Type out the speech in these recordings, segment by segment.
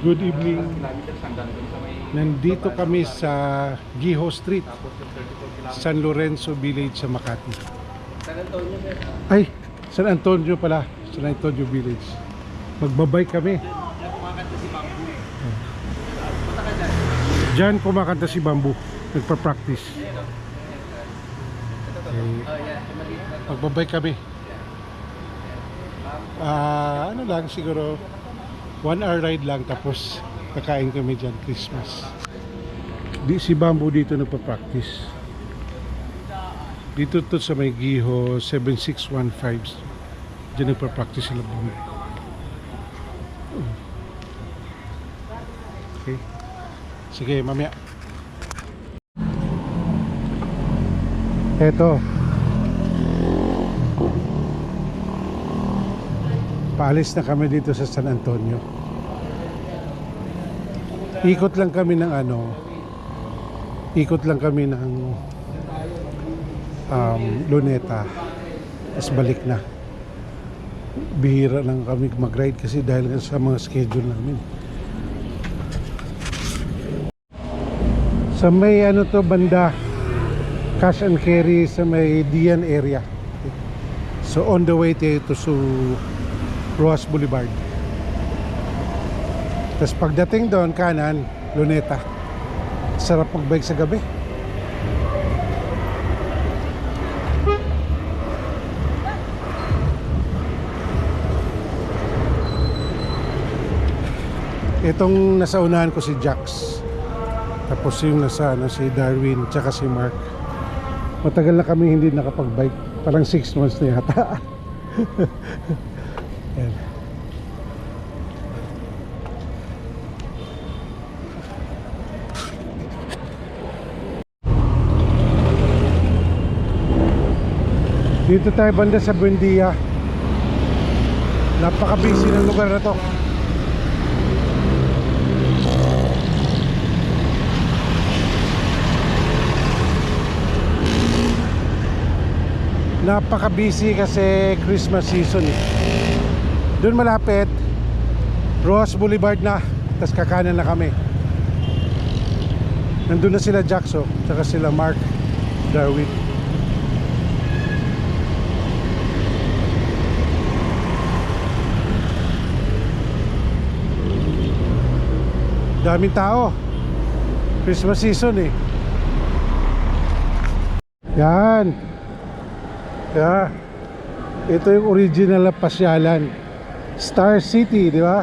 Good evening. Nandito kami sa Giho Street, San Lorenzo Village sa Makati. San Antonio, sir. Ay, San Antonio pala. San Antonio Village. Magbabay kami. Diyan kumakanta si Bamboo. Punta ka dyan. Diyan kumakanta si Bamboo. Nagpa-practice. Okay. Magbabay kami. Ano lang, siguro 1 hour ride lang, tapos kakain kami dyan, Christmas. Si Bamboo dito nagpa-practice. Dito to sa may Giho 7615. Diyan nagpa-practice sila Bamboo. Okay. Sige, mamaya. Eto. Paalis na kami dito sa San Antonio. Ikot lang kami ng Luneta. Tapos balik na. Bihira lang kami mag-ride kasi dahil sa mga schedule namin. Sa may banda cash and carry sa may Dian area. So on the way to Rojas Boulevard. Tapos pagdating doon, kanan, Luneta. Sarap mag-bike sa gabi. Itong nasa unahan ko si Jax. Tapos yung nasa si Darwin, tsaka si Mark. Matagal na kami hindi nakapag-bike. Parang 6 months na yata. Yan. Dito tayo banda sa Buendia. Napaka-busy ng lugar na to. Napaka-busy kasi Christmas season eh. Doon malapit Rojas Boulevard na. Tapos kakanan na kami. Nandun na sila Jackso, tsaka sila Mark, Darwin. Daming tao. Christmas season eh. Yan. Yeah. Ito yung original na pasyalan. Star City, di ba?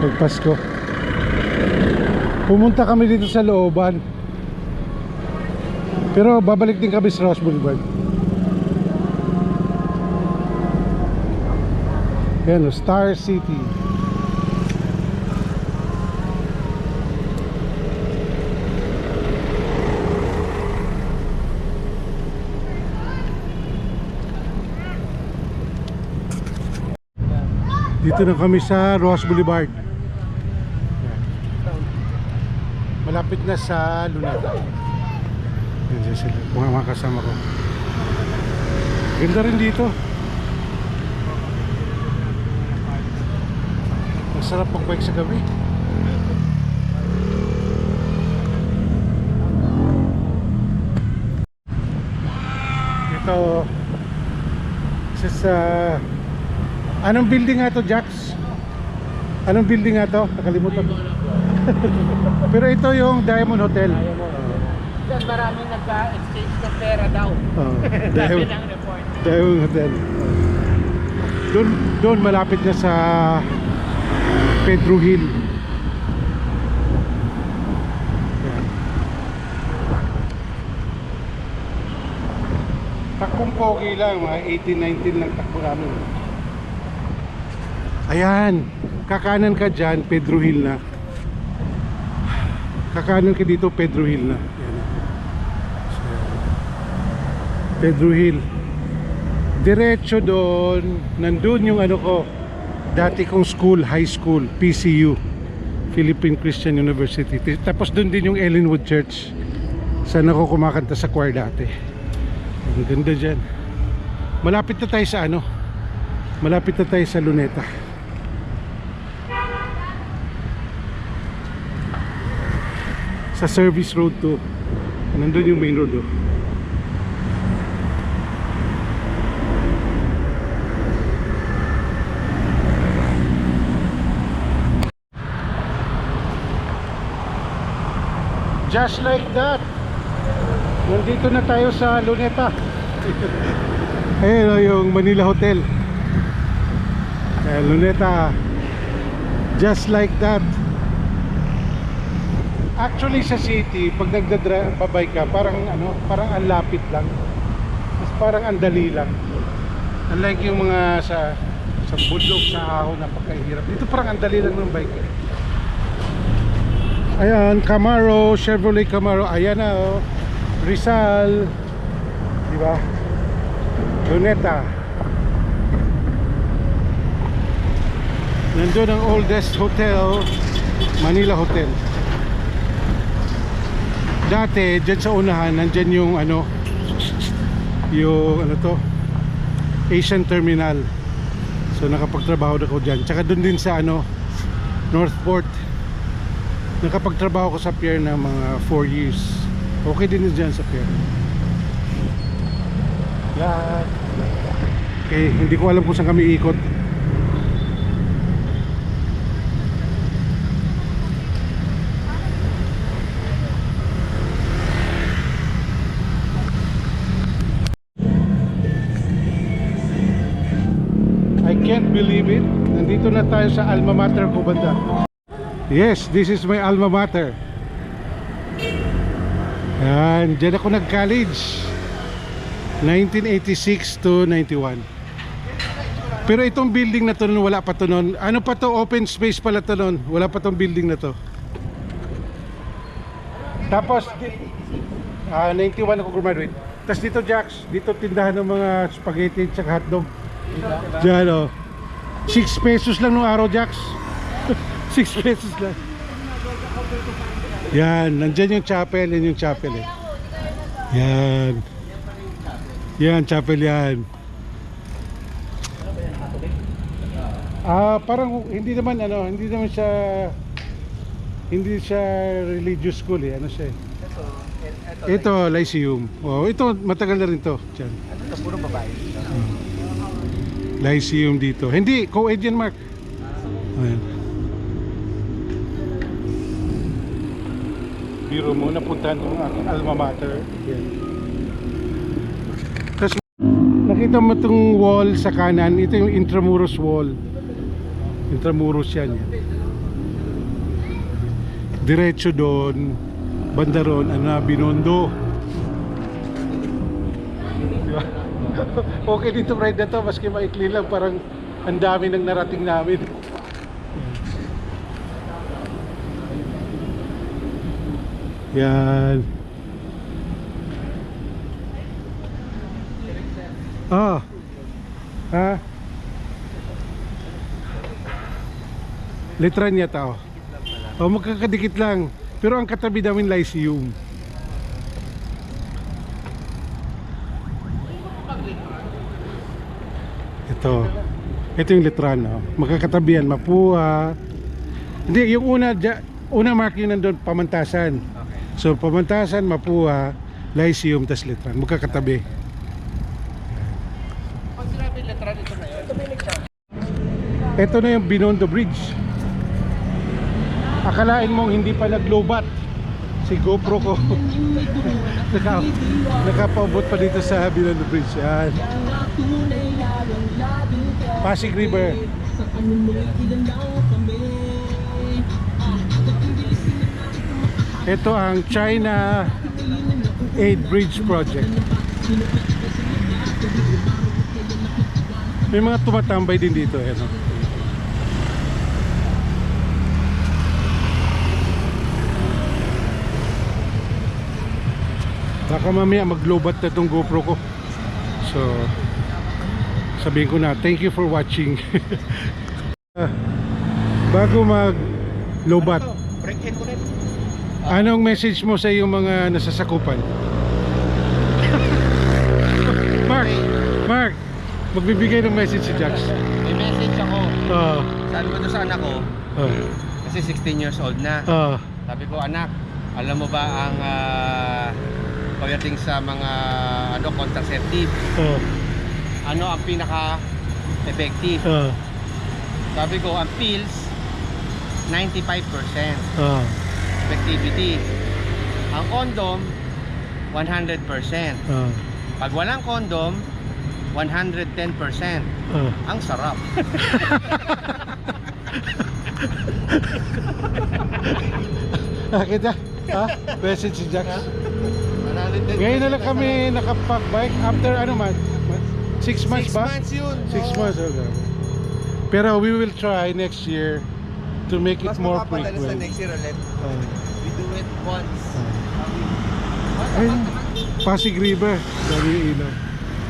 Pagpasko. Pumunta kami dito sa looban. Pero babalik din kami sa Rojas Boulevard. Yan o, Star City. Dito na kami sa Rojas Boulevard. Malapit na sa Luneta. Yan sila, mga kasama ko. Ganda rin dito. Masarap mag-bike sa gabi. Ito sa anong building nga to, Jax? Anong building nga to? Nakalimutan ko. Pero ito yung Diamond Hotel. Diyan maraming nagka-exchange ng pera daw. Sabi ng report. Diamond Hotel. Doon malapit na sa Pedro Hill. Takbong pogi lang, mga 18-19 lang takbo namin. Ayan, kakanan ka dyan, Pedro Hill na. Kakanan ka dito, Pedro Hill na. Ayan. Pedro Hill. Diretso doon, nandun yung dati kong school, high school, PCU, Philippine Christian University. Tapos doon din yung Ellenwood Church. Saan ako kumakanta sa choir dati. Ang ganda dyan. Malapit na tayo sa Malapit na tayo sa Luneta. Sa service road to. Nandun yung main road, oh. Just like that, nandito na tayo sa Luneta. Ayun, oh, yung Manila Hotel. Luneta. Just like that. Actually sa city, pag nagdadrive ka, parang parang ang lapit lang. Mas parang ang dali lang. Unlike yung mga sa bundok, sa ahon, napakahirap. Dito parang ang dali lang ng bike. Ayan, Camaro, Chevrolet Camaro. Ayan na, oh. Rizal. Diba? Luneta. Nandun ang oldest hotel, Manila Hotel. Dati, dyan sa unahan, nandyan yung Asian Terminal. So nakapagtrabaho ako dyan. Tsaka dun din sa Northport. Nakapagtrabaho ko sa pier na mga 4 years. Okay din dyan sa pier. Yan. Okay, hindi ko alam kung saan kami ikot. I can't believe it. Nandito na tayo sa alma mater ko banda. Yes, this is my alma mater. Yan, dyan ako nag-college 1986 to 91. Pero itong building na to nun, wala pa to nun. Ano pa to? Open space pala to nun. Wala pa tong building na to. Tapos 91 ako graduate. Tapos dito Jax, dito tindahan ng mga spaghetti at hotdog. Diyan, oh. 6 pesos lang nung araw, Jax. 6 pesos lang. Yan, nandyan yung chapel. Yan yung chapel, eh. Yan. Yan, chapel yan. Parang hindi naman siya religious school, eh. Ano siya, eh. Ito, Lyceum. Oh, ito matagal na rin to. Diyan. Ito puro babae. Lyceum dito. Hindi, co-ed yan, Mark. Ayan. Biro mo, napuntahan ko ang aking alma mater. Ayan. Tapos, nakita mo itong wall sa kanan. Ito yung Intramuros wall. Intramuros yan. Diretso doon. Banda ron, Binondo. Diba? Okay dito ride na to, maski maikli lang, parang ang dami nang narating namin. Yan. Letran yata, oh. Magkakadikit lang. Pero ang katabi namin Lyceum. Ito yung Letran, oh. Magkakatabi yan, Mapua. Hindi, yung una Mark yun nandun, Pamantasan. Okay. So Pamantasan, Mapua, Lyceum, tas Letran. Magkakatabi. Pag sinabi letran, ito na yun. Ito may nagsabi. Ito na yung Binondo Bridge. Akalain mong hindi pa nag-lowbat si GoPro ko. Nakapaubot pa dito sa Binondo Bridge. Yan. Pasig River. Ito ang China Aid Bridge Project. May mga tumatambay din dito, eh, no? Baka mamaya mag-lowbat na itong GoPro ko. So sabihin ko na, thank you for watching. Bago mag-lowbat, Break-in ko rin. anong message mo sa iyong mga nasasakupan? Mark, magbibigay ng message si Jax. May message ako. Oo. Sabi ko doon sa anak ko, kasi 16 years old na. Sabi ko, anak, Alam mo ba ang pagdating sa mga contraceptive, Oh. ano ang pinaka-effective? Sabi ko, ang pills 95% effectivity. Ang condom 100%. Pag walang condom 110%. Ang sarap. Kita? Ha? Message si Jax. 110%. Ngayon na lang kami nakapag-bike after 6 months 6 ba? months yun. 6 Oo. months, okay. Pero we will try next year to make it Mas more mapapadalas sa frequent. next year ulit. We do it once. Ayun, Pasig River. Dami yung ilaw.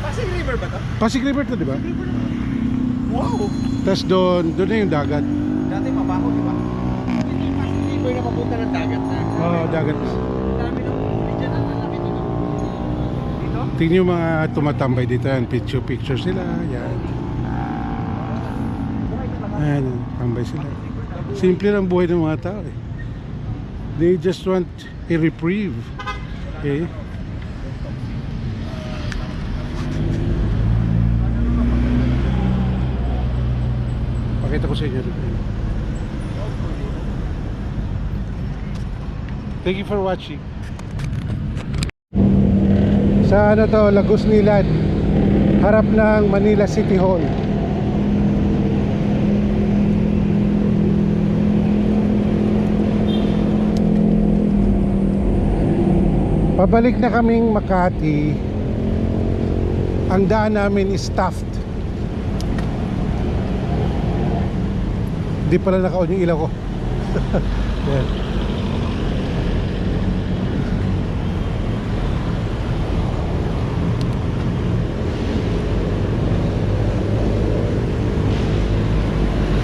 Pasig River ba to? Pasig River to, di ba? Wow! Tapos doon na yung dagat. Dati mabaho, di ba? Hindi ko na mapunta ng dagat na. Oo, dagat. Ang dami ng huli dyan. Ang lalaki dito. Dito? Tingnan yung mga tumatambay dito. Yan, picture sila. Yan. Ayan, tambay sila. Simple lang buhay ng mga tao eh. They just want a reprieve. Okay? Pakita ko sa inyo. Thank you for watching. Sa ano to, Lagos Nilad, harap ng Manila City Hall. Pabalik na kaming Makati. Ang daan namin is Taft. Di pala naka-on yung ilaw ko. Yan.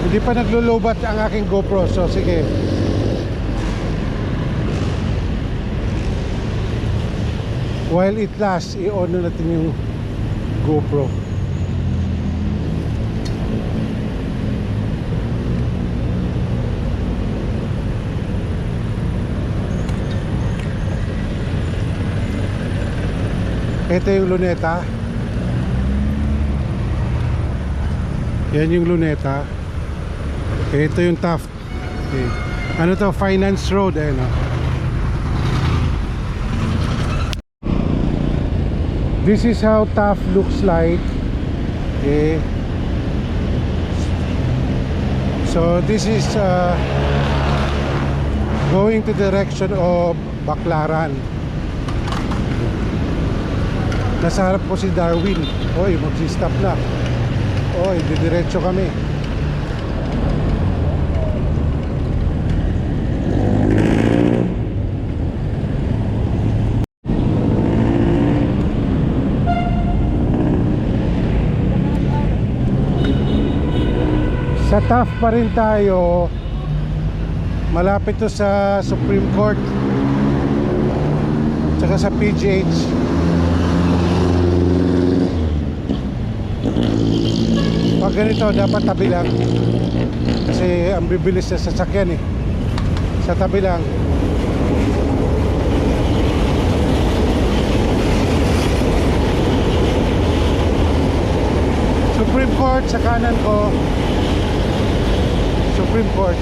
Hindi pa naglulubat ang aking GoPro, so sige. While it lasts, i-on na natin yung GoPro. Ito yung Luneta. Yan yung Luneta. Ito yung Taft. Okay. Ano to? Finance Road. Ayan o. This is how Taft looks like. Okay. So this is going to the direction of Baclaran. Nasa harap ko si Darwin. Oy, magsi-stop na. Oy, didiretso kami. Sa Taft pa rin tayo. Malapit to sa Supreme Court, tsaka sa PGH. Pag ganito dapat tabi lang, kasi ang bibilis sa sasakyan eh. Sa tabi lang. Supreme Court sa kanan ko. Supreme Court.